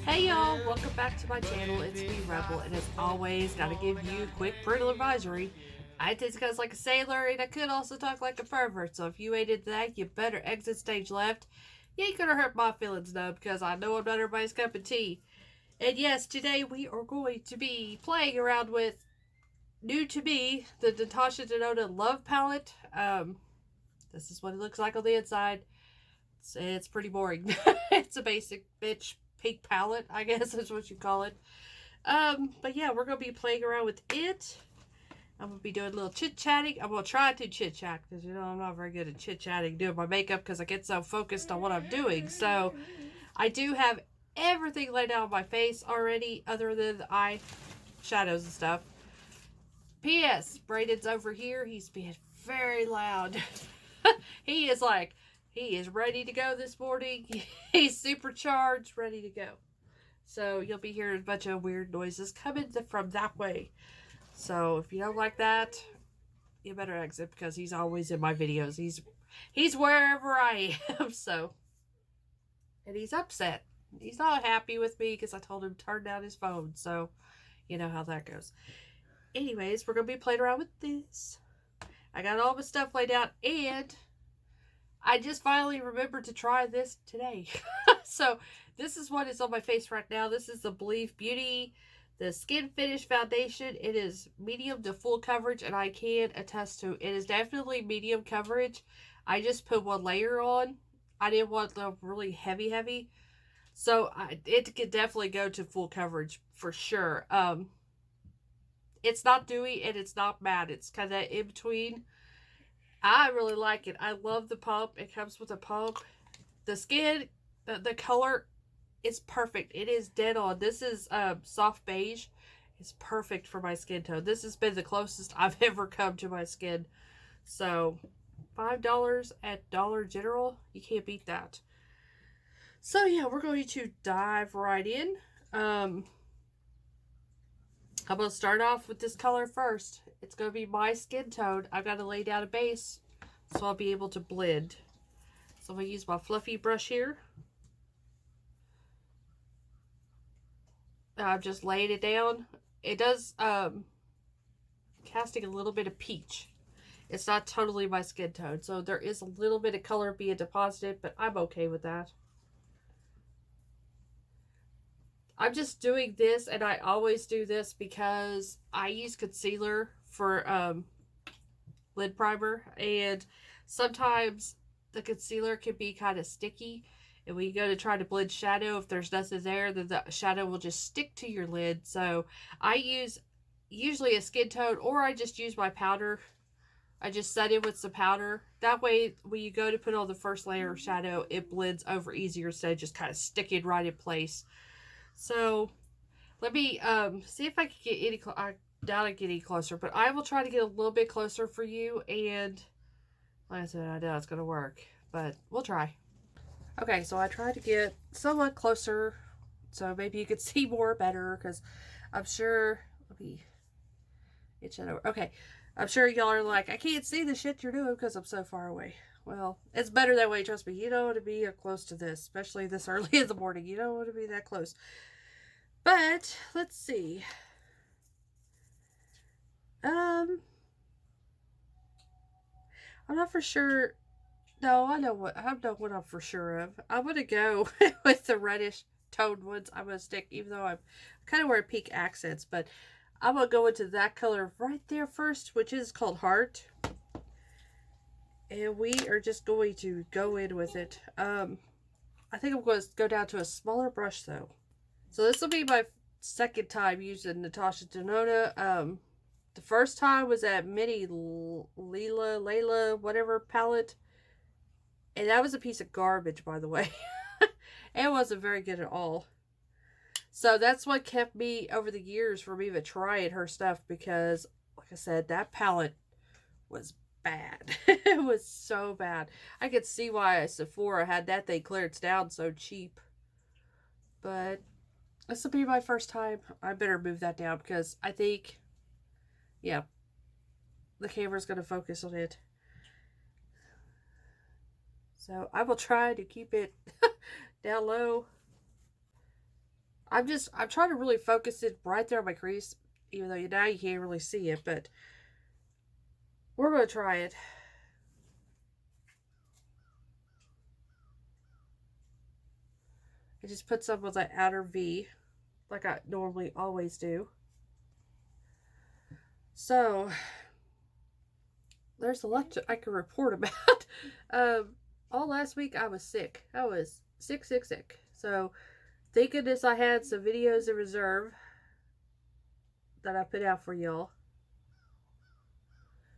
Hey y'all, welcome back to my channel. It's me, Rebel, and as always, gotta give you a quick parental advisory. I discuss like a sailor, and I could also talk like a pervert, so if you ain't into that, you better exit stage left. You ain't gonna hurt my feelings though, because I know I'm not everybody's cup of tea. And yes, today we are going to be playing around with, new to me, the Natasha Denona Love Palette. This is what it looks like on the inside. It's pretty boring. It's a basic bitch pink palette, I guess is what you call it. But yeah, we're gonna be playing around with it. I'm gonna be doing a little chit chatting. I'm gonna try to chit chat because I'm not very good at chit chatting doing my makeup because I get so focused on what I'm doing. So I do have everything laid out on my face already, other than the eye shadows and stuff. P.S. Braden's over here. He's being very loud. He is ready to go this morning. He's supercharged, ready to go. So you'll be hearing a bunch of weird noises coming from that way. So if you don't like that, you better exit because he's always in my videos. He's wherever I am. So, and he's upset. He's not happy with me because I told him to turn down his phone. So you know how that goes. Anyways, we're gonna be playing around with this. I got all my stuff laid out, and I just finally remembered to try this today. So this is what is on my face right now. This is the Believe Beauty, the Skin Finish Foundation. It is medium to full coverage, and I can attest to it is definitely medium coverage. I just put one layer on. I didn't want the really heavy. So it could definitely go to full coverage for sure. It's not dewy and it's not matte. It's kind of in between. I really like it. I love the pump. It comes with a pump. The skin, the color is perfect. It is dead on. This is soft beige. It's perfect for my skin tone. This has been the closest I've ever come to my skin. So $5 at Dollar General. You can't beat that. So yeah, we're going to dive right in. I'm going to start off with this color first. It's going to be my skin tone. I've got to lay down a base so I'll be able to blend. So I'm going to use my fluffy brush here. I'm just laying it down. It does casting a little bit of peach. It's not totally my skin tone, so there is a little bit of color being deposited, but I'm okay with that. I'm just doing this, and I always do this because I use concealer for lid primer, and sometimes the concealer can be kind of sticky, and when you go to try to blend shadow, if there's nothing there, then the shadow will just stick to your lid. So I use usually a skin tone, or I just use my powder. I just set it with some powder. That way, when you go to put on the first layer of shadow, it blends over easier instead of just kind of sticking right in place. So let me see if I can get any I doubt I get any closer, but I will try to get a little bit closer for you. And like I said, I doubt it's gonna work, but we'll try. Okay, so I tried to get somewhat closer so maybe you could see more better, because I'm sure, let me itch that over. Okay, I'm sure y'all are like, I can't see the shit you're doing because I'm so far away. Well, it's better that way, trust me. You don't want to be close to this, especially this early in the morning. You don't want to be that close. But, let's see. I'm not for sure. No, I know what I'm for sure of. I'm gonna go with the reddish toned ones. I'm gonna stick, even though I'm kind of wearing pink accents, but I'm gonna go into that color right there first, which is called Heart. And we are just going to go in with it. I think I'm going to go down to a smaller brush though. So this will be my second time using Natasha Denona. The first time was that mini Layla, whatever palette. And that was a piece of garbage, by the way. It wasn't very good at all. So that's what kept me over the years from even trying her stuff, because, like I said, that palette was bad. It was so bad. I could see why Sephora had that thing cleared down so cheap. But this will be my first time. I better move that down because I think, yeah, the camera's going to focus on it. So I will try to keep it down low. I'm trying to really focus it right there on my crease, even though now you can't really see it, but we're going to try it. I just put some with that outer V, like I normally always do. So, there's a lot I can report about. All last week I was sick. I was sick. So, thank goodness I had some videos in reserve that I put out for y'all.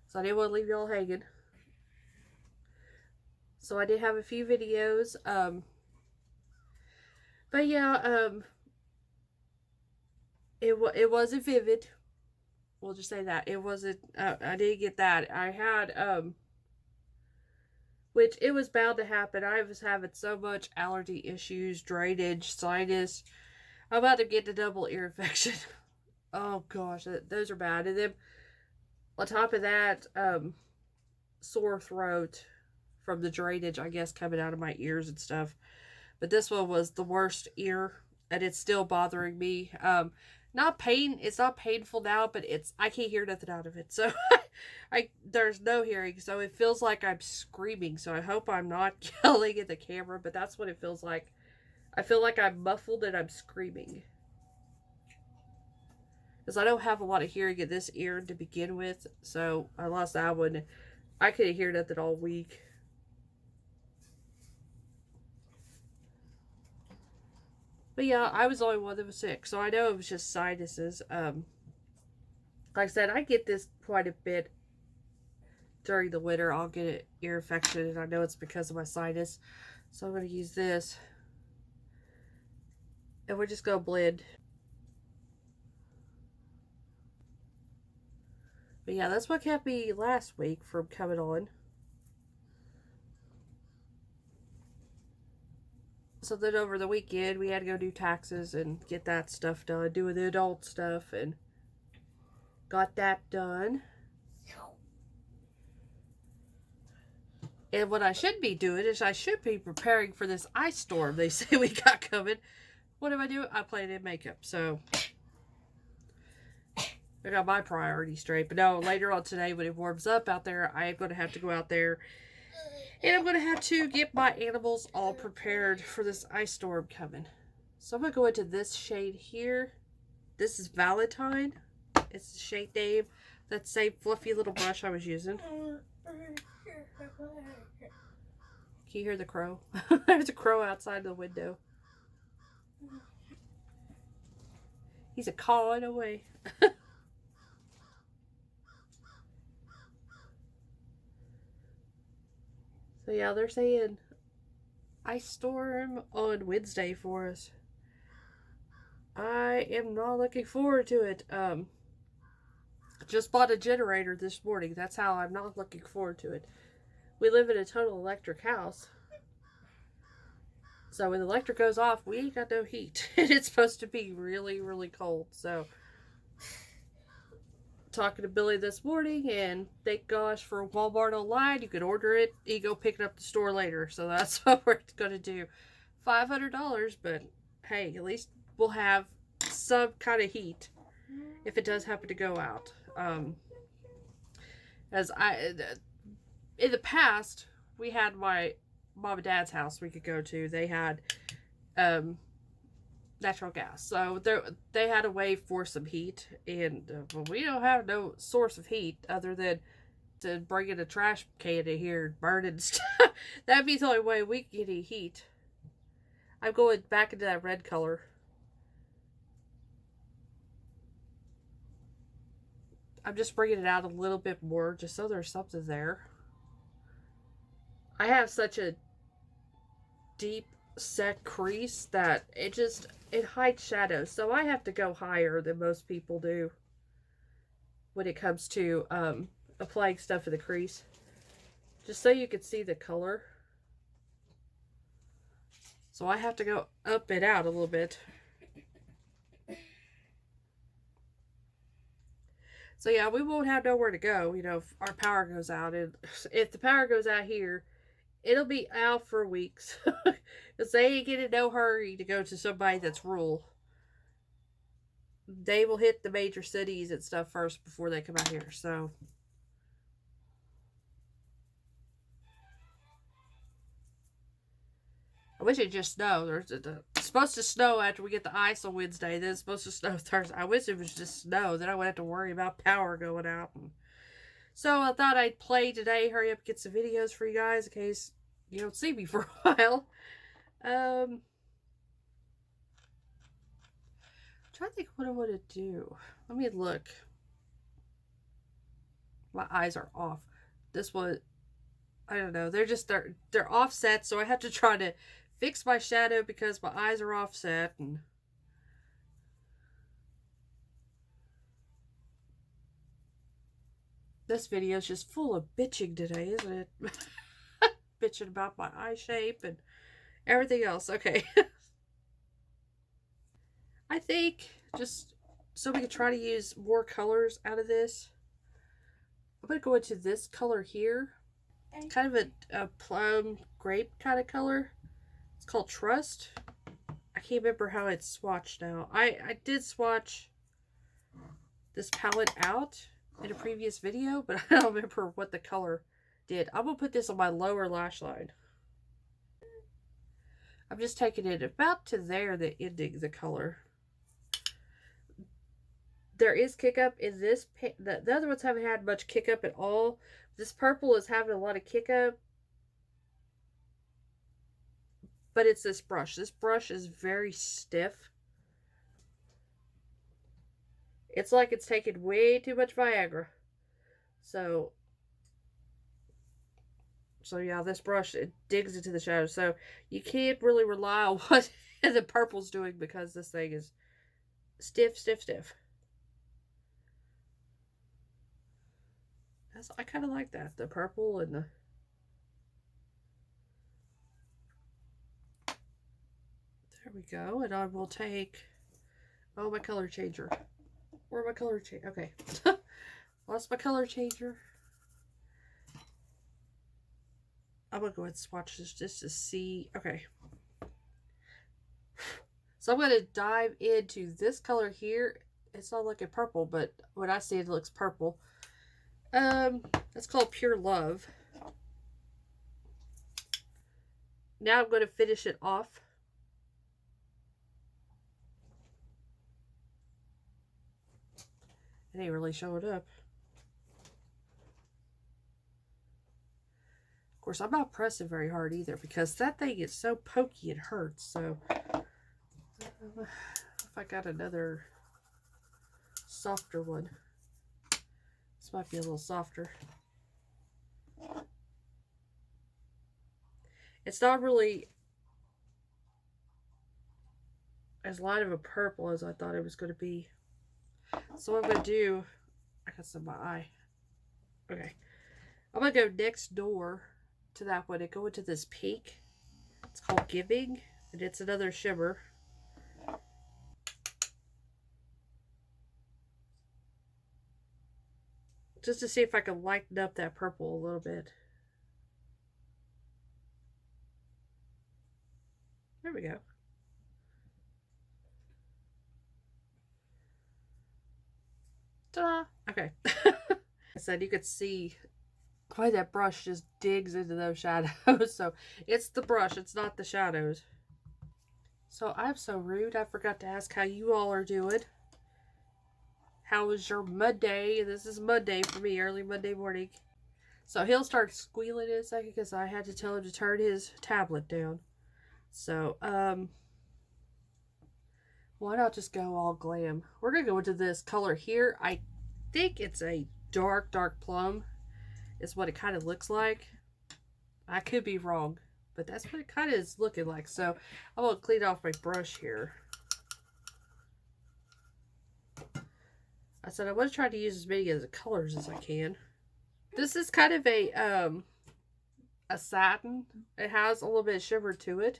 So I didn't want to leave y'all hanging. So I did have a few videos. But yeah, it wasn't vivid. We'll just say that it wasn't. I didn't get that. I had which it was bound to happen. I was having so much allergy issues, drainage, sinus. I'm about to get the double ear infection. Oh gosh, those are bad. And then on top of that, sore throat from the drainage, I guess, coming out of my ears and stuff. But this one was the worst ear, and it's still bothering me. Not pain. It's not painful now, but I can't hear nothing out of it. So there's no hearing. So it feels like I'm screaming. So I hope I'm not yelling at the camera, but that's what it feels like. I feel like I'm muffled and I'm screaming. Because I don't have a lot of hearing in this ear to begin with. So I lost that one. I couldn't hear nothing all week. But yeah, I was the only one that was sick. So I know it was just sinuses. Like I said, I get this quite a bit during the winter. I'll get an ear infection, and I know it's because of my sinus. So I'm going to use this. And we're just going to blend. But yeah, that's what kept me last week from coming on. So then over the weekend, we had to go do taxes and get that stuff done, doing the adult stuff, and got that done. And what I should be doing is I should be preparing for this ice storm they say we got coming. What do I do? I played in makeup, so I got my priorities straight. But no, later on today when it warms up out there, I am going to have to go out there. And I'm going to have to get my animals all prepared for this ice storm coming. So I'm going to go into this shade here. This is Valentine. It's the shade name. That same fluffy little brush I was using. Can you hear the crow? There's a crow outside the window. He's a cawing away. So yeah, they're saying ice storm on Wednesday for us. I am not looking forward to it. Just bought a generator this morning. That's how I'm not looking forward to it. We live in a total electric house. So when the electric goes off, we ain't got no heat. And it's supposed to be really, really cold. So talking to Billy this morning, and thank gosh for Walmart online. You can order it, you go pick it up at the store later. So that's what we're going to do. $500, but hey, at least we'll have some kind of heat if it does happen to go out. As in the past, we had my mom and dad's house we could go to. They had natural gas, so they had a way for some heat, and well, we don't have no source of heat other than to bring in a trash can in here and burn it and stuff. That'd be the only way we can get any heat. I'm going back into that red color. I'm just bringing it out a little bit more just so there's something there. I have such a deep set crease that it hides shadows, so I have to go higher than most people do when it comes to applying stuff in the crease, just so you can see the color. So I have to go up and out a little bit. So yeah, we won't have nowhere to go, if our power goes out. And if the power goes out here, it'll be out for weeks. Because they ain't getting no hurry to go to somebody that's rural. they will hit the major cities and stuff first before they come out here. So I wish it just snowed. It's supposed to snow after we get the ice on Wednesday. Then it's supposed to snow Thursday. I wish it was just snow. Then I wouldn't have to worry about power going out. So I thought I'd play today. Hurry up, get some videos for you guys in case you don't see me for a while. I'm trying to think what I want to do. Let me look. My eyes are off. This one, I don't know. They're offset, so I have to try to fix my shadow because my eyes are offset. And this video is just full of bitching today, isn't it? Bitching about my eye shape and everything else. Okay. I think just so we can try to use more colors out of this, I'm going to go into this color here. It's kind of a plum grape kind of color. It's called Trust. I can't remember how it's swatched now. I did swatch this palette out in a previous video, but I don't remember what the color did. I'm going to put this on my lower lash line. I'm just taking it about to there, the ending, the color. There is kick up in this. The other ones haven't had much kick up at all. This purple is having a lot of kick up. But it's this brush. This brush is very stiff. It's like it's taken way too much Viagra. So yeah, this brush, it digs into the shadow. So you can't really rely on what the purple's doing because this thing is stiff, stiff, stiff. I kind of like that. The purple and the... There we go. And I will take... Oh, my color changer. Where's my color changer? Okay. Lost my color changer. I'm going to go ahead and swatch this just to see. Okay. So I'm going to dive into this color here. It's not looking purple, but when I see it, it looks purple. It's called Pure Love. Now I'm going to finish it off. It ain't really showing up. Of course, I'm not pressing very hard either because that thing is so pokey it hurts. So, if I got another softer one. This might be a little softer. It's not really as light of a purple as I thought it was going to be. So what I'm going to do, I got some in my eye. Okay. I'm going to go next door to that one and go into this pink. It's called Giving, and it's another shimmer. Just to see if I can lighten up that purple a little bit. There we go. Ta-da! Okay. I said you could see why that brush just digs into those shadows. So it's the brush, it's not the shadows. So I'm so rude. I forgot to ask how you all are doing. How was your Monday? This is Monday for me, early Monday morning. So he'll start squealing in a second because I had to tell him to turn his tablet down. So, why not just go all glam? We're going to go into this color here. I think it's a dark, dark plum. Is what it kind of looks like. I could be wrong, but that's what it kind of is looking like. So, I'm going to clean off my brush here. I said I want to try to use as many of the colors as I can. This is kind of a satin. It has a little bit of shimmer to it.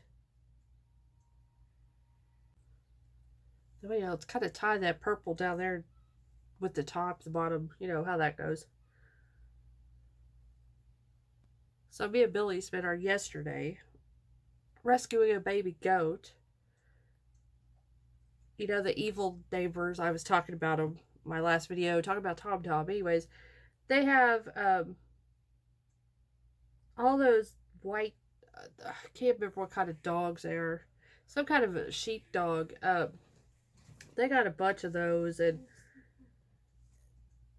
So, you know, it's kind of tie that purple down there with the top, the bottom. You know how that goes. So me and Billy spent our yesterday rescuing a baby goat. You know, the evil neighbors, I was talking about them my last video, talking about Tom Tom. Anyways, they have all those white, I can't remember what kind of dogs they are. Some kind of a sheep dog. They got a bunch of those, and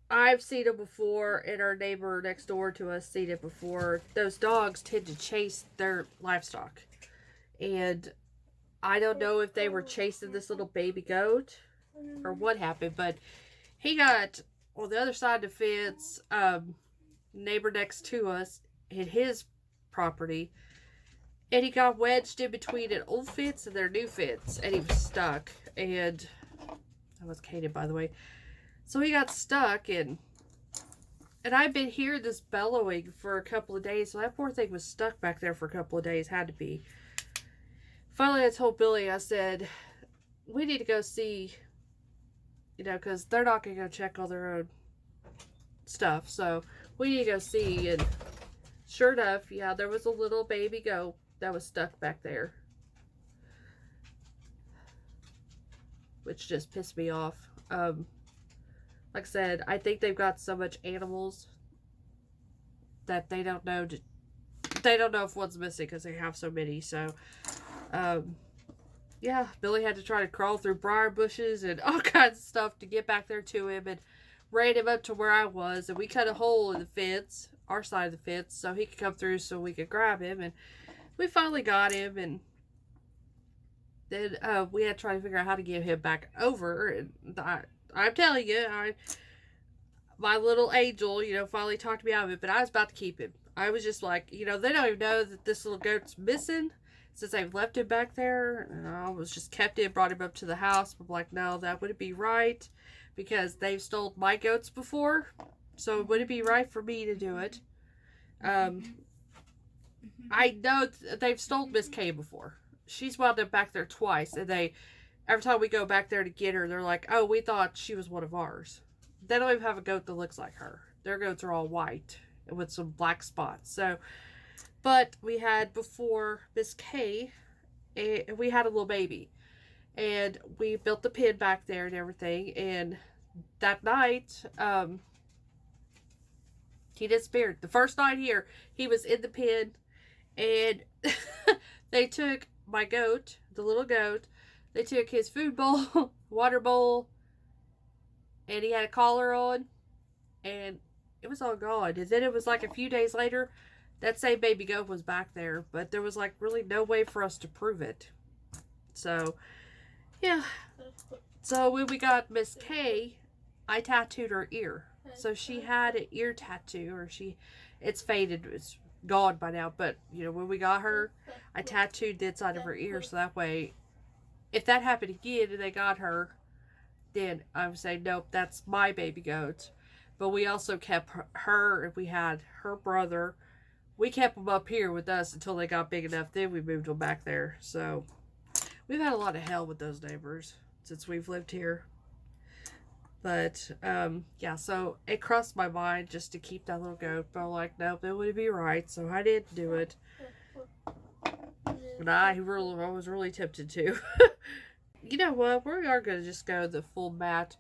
I've seen them before, and our neighbor next door to us seen it before. Those dogs tend to chase their livestock. And I don't know if they were chasing this little baby goat or what happened, but he got on the other side of the fence, neighbor next to us, in his property, and he got wedged in between an old fence and their new fence, and he was stuck. And that was Kaden, by the way. So he got stuck, and I've been hearing this bellowing for a couple of days. So that poor thing was stuck back there for a couple of days. Had to be. Finally, I told Billy, I said, we need to go see, you know, because they're not going to go check all their own stuff. So we need to go see. And sure enough, yeah, there was a little baby goat that was stuck back there, which just pissed me off. Like I said, I think they've got so much animals that they don't know if one's missing because they have so many. So, yeah, Billy had to try to crawl through briar bushes and all kinds of stuff to get back there to him, and ran him up to where I was, and we cut a hole in the fence, our side of the fence, so he could come through so we could grab him, and we finally got him. And then we had to try to figure out how to get him back over, and I'm telling you, my little angel, you know, finally talked me out of it, but I was about to keep him. I was just like, you know, they don't even know that this little goat's missing since they've left him back there. And I was just kept him, brought him up to the house. I'm like, no, that wouldn't be right because they've stole my goats before. So it wouldn't be right for me to do it. I know they've stolen Miss K before. She's wound up back there twice, and every time we go back there to get her, they're like, oh, we thought she was one of ours. They don't even have a goat that looks like her. Their goats are all white with some black spots. So, but we had before Miss K, we had a little baby, and we built the pen back there and everything. And that night, he disappeared. The first night here, he was in the pen, and they took my goat, the little goat. They took his food bowl, water bowl, and he had a collar on, and it was all gone. And then it was like a few days later, that same baby goat was back there, but there was like really no way for us to prove it. So, yeah. So when we got Miss K, I tattooed her ear. So she had an ear tattoo, or it's faded, it's gone by now, but you know, when we got her, I tattooed the inside of her ear, so that way, if that happened again and they got her, then I would say, nope, that's my baby goat. But we also kept her, and we had her brother. We kept them up here with us until they got big enough. Then we moved them back there. So we've had a lot of hell with those neighbors since we've lived here. But, yeah, so it crossed my mind just to keep that little goat. But I'm like, nope, it wouldn't be right. So I didn't do it. But I was really tempted to. You know what? We are going to just go the full mat.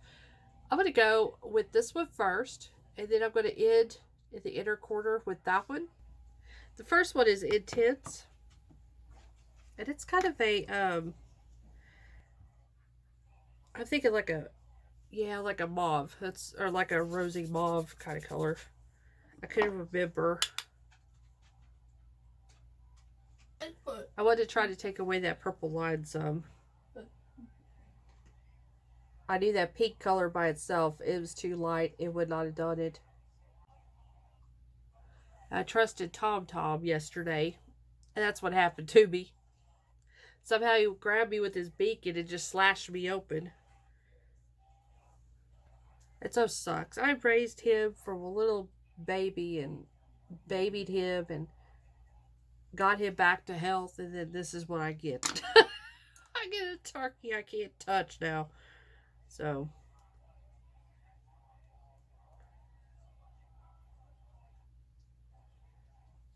I'm going to go with this one first. And then I'm going to end in the inner corner with that one. The first one is Intense. And it's kind of a, I'm thinking like a mauve. Or like a rosy mauve kind of color. I couldn't remember. I wanted to try to take away that purple line some. I knew that pink color by itself, it was too light. It would not have done it. I trusted Tom yesterday, and that's what happened to me. Somehow he grabbed me with his beak and it just slashed me open. It so sucks. I raised him from a little baby and babied him and got him back to health, and then this is what I get. I get a turkey I can't touch now. So,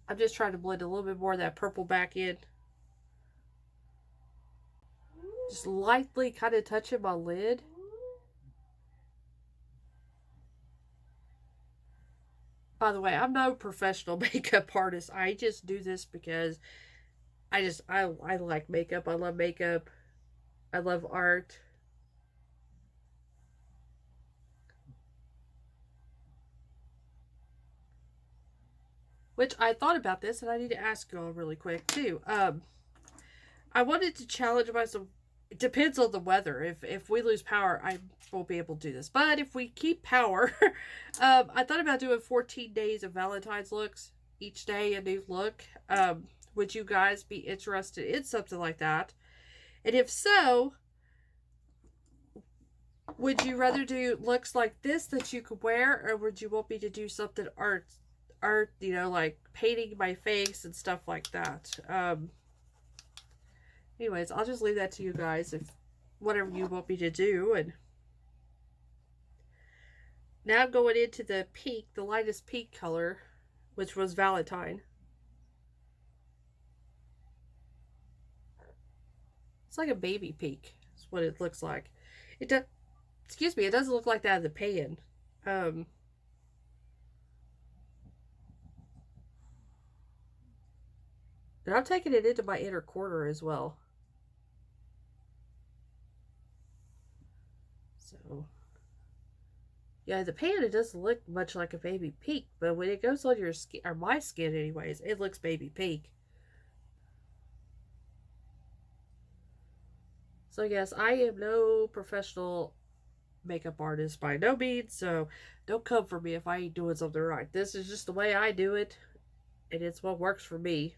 I'm just trying to blend a little bit more of that purple back in. Just lightly kind of touching my lid. By the way, I'm no professional makeup artist. I just do this because I like makeup. I love makeup. I love art. Which I thought about this, and I need to ask you all really quick too. I wanted to challenge myself. It depends on the weather. If we lose power, I won't be able to do this. But if we keep power, I thought about doing 14 days of Valentine's looks. Each day a new look. Would you guys be interested in something like that? And if so, would you rather do looks like this that you could wear, or would you want me to do something art, you know, like painting my face and stuff like that? Anyways, I'll just leave that to you guys, if whatever you want me to do. And now I'm going into the pink, the lightest pink color, which was Valentine. It's like a baby pink. That's what it looks like. It does. Excuse me. It doesn't look like that in the pan. And I'm taking it into my inner corner as well. So, yeah, the pan, it doesn't look much like a baby pink, but when it goes on your skin, or my skin anyways, it looks baby pink. So yes, I am no professional makeup artist by no means, so don't come for me if I ain't doing something right. This is just the way I do it, and it's what works for me.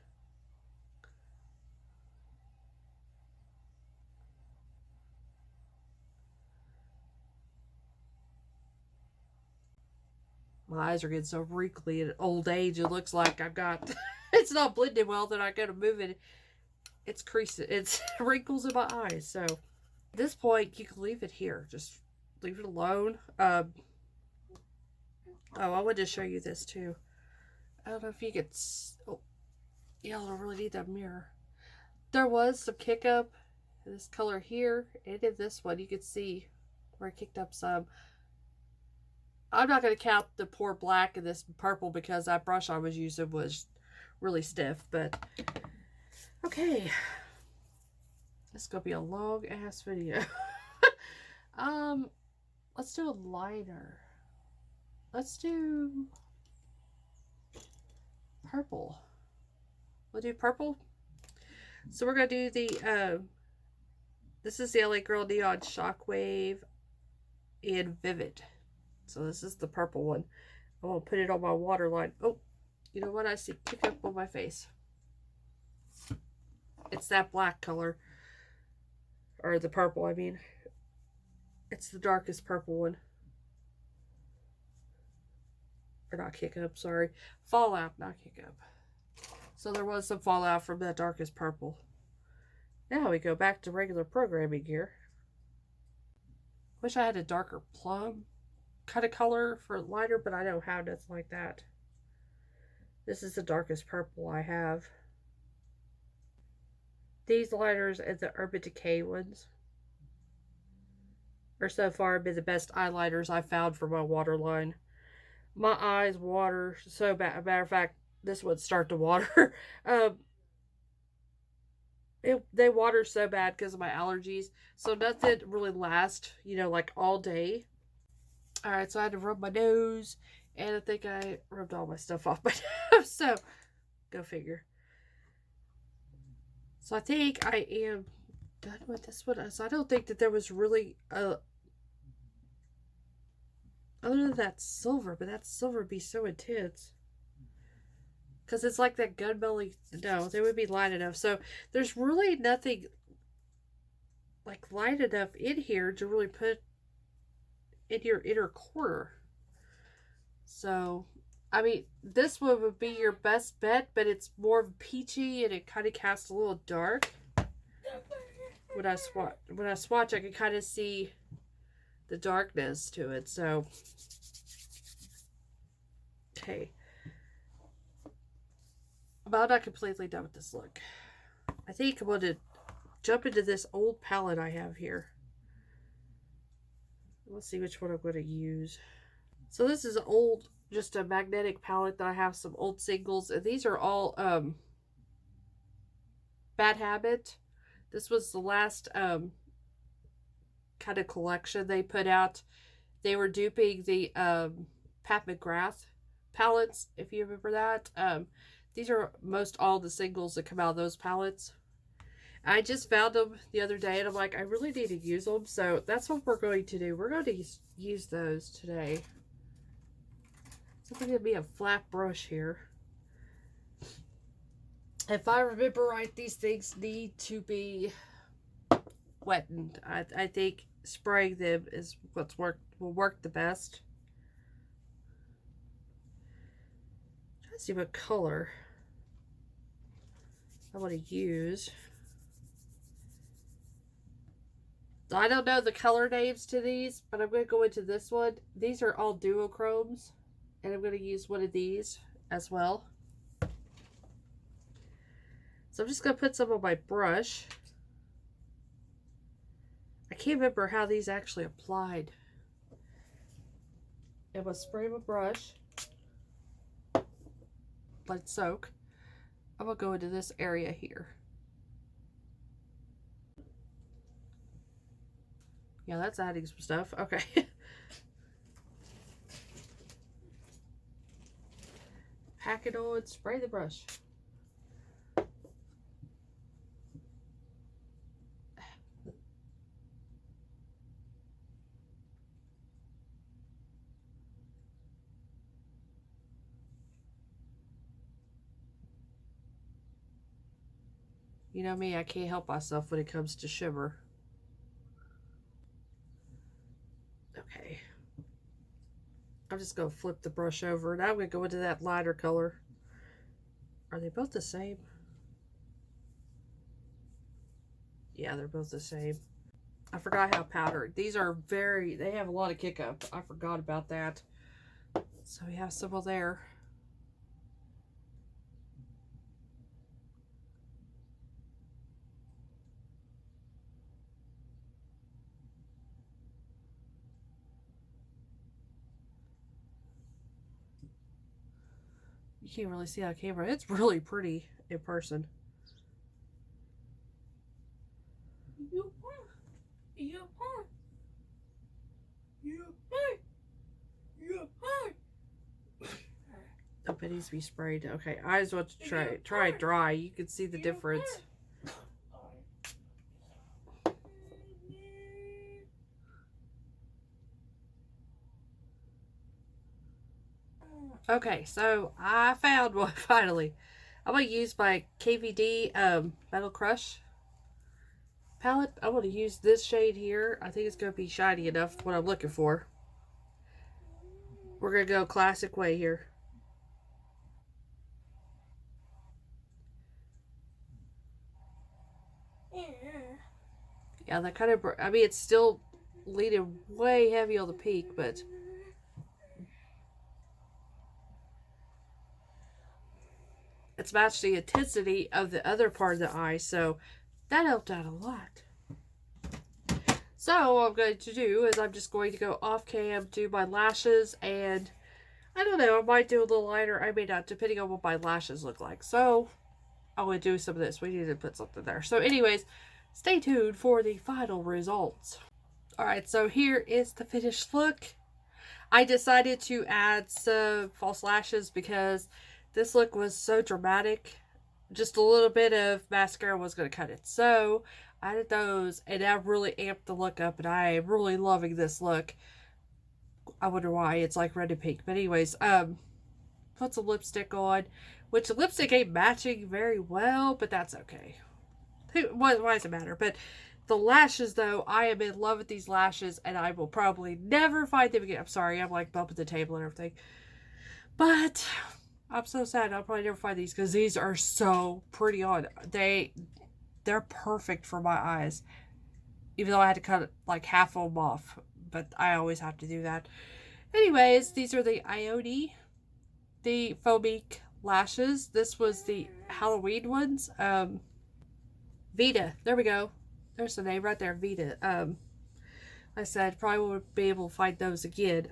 My eyes are getting so wrinkly at old age, it looks like I've got it's not blending well that I gotta move it. It's creasing, it's wrinkles in my eyes. So at this point you can leave it here. Just leave it alone. Oh, I wanted to show you this too. I don't know if you could. Oh, yeah, I don't really need that mirror. There was some kick up in this color here, and in this one you could see where I kicked up some. I'm not going to count the poor black and this purple because that brush I was using was really stiff. But okay, this is going to be a long ass video. Let's do a liner. Let's do purple. We'll do purple. So we're going to do the, this is the LA Girl Neon Shockwave in Vivid. So this is the purple one. I'm going to put it on my waterline. Oh, you know what? I see kick up on my face. It's that black color. Or the purple, I mean. It's the darkest purple one. Or not kick up, sorry. Fallout, not kick up. So there was some fallout from that darkest purple. Now we go back to regular programming here. Wish I had a darker plum kind of color for lighter, but I don't have nothing like that. This is the darkest purple I have. These liners and the Urban Decay ones are so far been the best eyeliners I've found for my waterline. My eyes water so bad. Matter of fact, this would start to water. They water so bad because of my allergies. So nothing really lasts, you know, like all day. Alright, so I had to rub my nose. And I think I rubbed all my stuff off my nose. So, go figure. So I think I am done with this one. So I don't think that there was really a... Other than that silver, but that silver would be so intense. Because it's like that gunmetal. No, they would be light enough. So there's really nothing like light enough in here to really put in your inner corner. So, I mean, this one would be your best bet, but it's more peachy and it kind of casts a little dark. When I swatch, I can kind of see the darkness to it. So, okay. But I'm not completely done with this look. I think I'm going to jump into this old palette I have here. Let's see which one I'm going to use. So this is old, just a magnetic palette that I have some old singles. And these are all Bad Habit. This was the last kind of collection they put out. They were duping the Pat McGrath palettes, if you remember that. These are most all the singles that come out of those palettes. I just found them the other day, and I'm like, I really need to use them. So that's what we're going to do. We're going to use those today. So it's going to be a flat brush here. If I remember right, these things need to be wetted. I think spraying them is will work the best. Try to see what color I want to use. I don't know the color names to these, but I'm going to go into this one. These are all Duochromes, and I'm going to use one of these as well. So I'm just going to put some on my brush. I can't remember how these actually applied. I'm going to spray my brush. Let it soak. I'm going to go into this area here. Yeah, that's adding some stuff. Okay. Pack it on, spray the brush. You know me, I can't help myself when it comes to shimmer. Okay. I'm just going to flip the brush over, and I'm going to go into that lighter color. Are they both the same? Yeah, they're both the same. I forgot how powdered. These are they have a lot of kick up. I forgot about that. So we have some there. You can't really see on camera. It's really pretty in person. Oh, it needs to be sprayed. Okay, I just want to try it dry. You can see the difference. Okay, so I found one finally. I'm going to use my KVD Metal Crush palette. I want to use this shade here. I think it's going to be shiny enough, what I'm looking for. We're going to go classic way here. Yeah, that kind of, I mean, it's still leaning way heavy on the peak, but it's matched the intensity of the other part of the eye, so that helped out a lot. So what I'm going to do is I'm just going to go off cam, do my lashes, and I don't know, I might do a little lighter, I may not, depending on what my lashes look like. So I'm going to do some of this. We need to put something there. So anyways, stay tuned for the final results. Alright, so here is the finished look. I decided to add some false lashes because this look was so dramatic. Just a little bit of mascara was going to cut it. So I added those, and that really amped the look up, and I am really loving this look. I wonder why. It's like red and pink. But anyways, put some lipstick on, which the lipstick ain't matching very well, but that's okay. Why does it matter? But the lashes, though, I am in love with these lashes, and I will probably never find them again. I'm sorry, I'm like bumping the table and everything. But I'm so sad I'll probably never find these because these are so pretty on. They're perfect for my eyes. Even though I had to cut like half of them off. But I always have to do that. Anyways, these are the Ione, the Foamique lashes. This was the Halloween ones. Vita. There we go. There's the name right there, Vita. I said probably won't be able to find those again.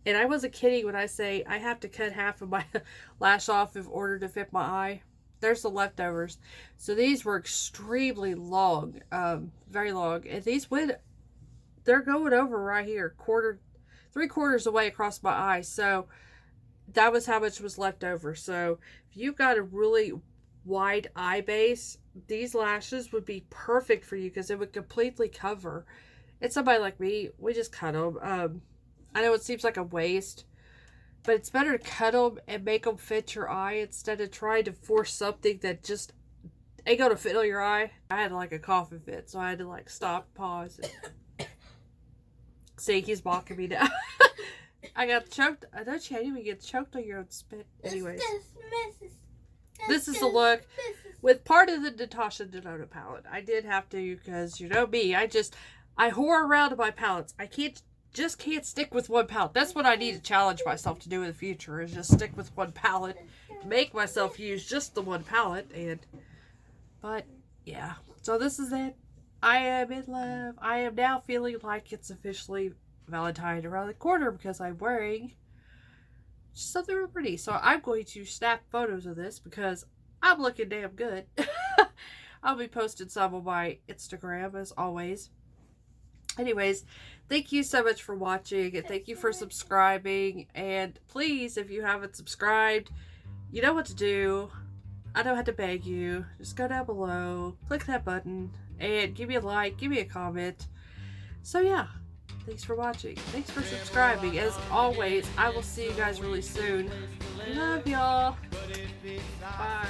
And I wasn't kidding when I say I have to cut half of my lash off in order to fit my eye. There's the leftovers. So these were extremely long, very long. And these they're going over right here, 3/4 away across my eye. So that was how much was left over. So if you've got a really wide eye base, these lashes would be perfect for you because it would completely cover. And somebody like me, we just cut them. I know it seems like a waste, but it's better to cut them and make them fit your eye instead of trying to force something that just ain't gonna fit on your eye. I had like a coughing fit, so I had to like stop, pause. See, he's mocking me now. I got choked. I know you didn't even get choked on your own spit. Anyways, this is the look with part of the Natasha Denona palette. I did have to because you know me. I whore around my palettes. I can't stick with one palette. That's what I need to challenge myself to do in the future, is just stick with one palette. Make myself use just the one palette. But yeah, so this is it. I am in love. I am now feeling like it's officially Valentine around the corner because I'm wearing something real pretty. So I'm going to snap photos of this because I'm looking damn good. I'll be posting some on my Instagram as always. Anyways, thank you so much for watching, and thank you for subscribing. And please, if you haven't subscribed, you know what to do. I don't have to beg you. Just go down below, click that button, and give me a like, give me a comment. So yeah, thanks for watching. Thanks for subscribing. As always, I will see you guys really soon. Love y'all. Bye.